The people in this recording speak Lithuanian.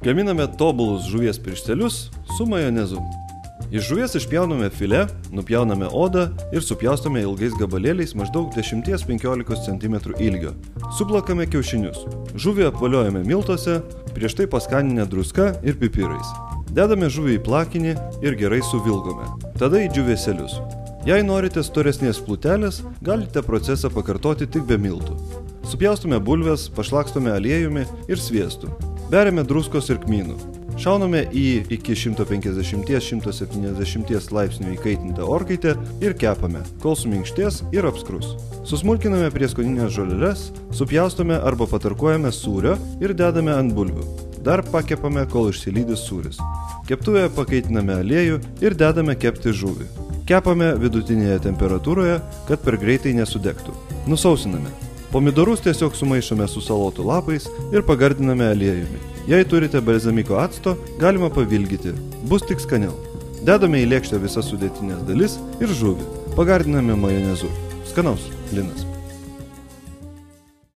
Gaminame tobulus žuvies pirštelius su majonezu. Iš žuvies išpjauname filė, nupjauname odą ir supjaustome ilgais gabalėliais maždaug 10-15 cm ilgio. Suplakame kiaušinius. Žuvį apvaliojame miltuose, prieš tai paskaninę druska ir pipirais. Dedame žuvį į plakinį ir gerai suvilgome. Tada į džiūvėselius. Jei norite storesnės plutelės, galite procesą pakartoti tik be miltų. Supjaustome bulves, pašlakstome aliejumi ir sviestu. Beriame druskos ir kmynų. Šauname į iki 150-170 laipsnių įkaitintą orkaitę ir kepame, kol suminkštės ir apskrus. Susmulkiname prieskoninės žoleles, supjaustome arba patarkuojame sūrio ir dedame ant bulvių. Dar pakepame, kol išsilydys sūris. Keptuvėje pakaitiname aliejų ir dedame kepti žuvį. Kepame vidutinėje temperatūroje, kad per greitai nesudegtų. Nusausiname. Pomidorus tiesiog sumaišome su salotų lapais ir pagardiname aliejumi. Jei turite balzamiko acto, galima pavilgyti. Bus tik skaniau. Dedame į lėkštę visas sudėtinės dalis ir žuvį. Pagardiname majonezu. Skanaus, Linas.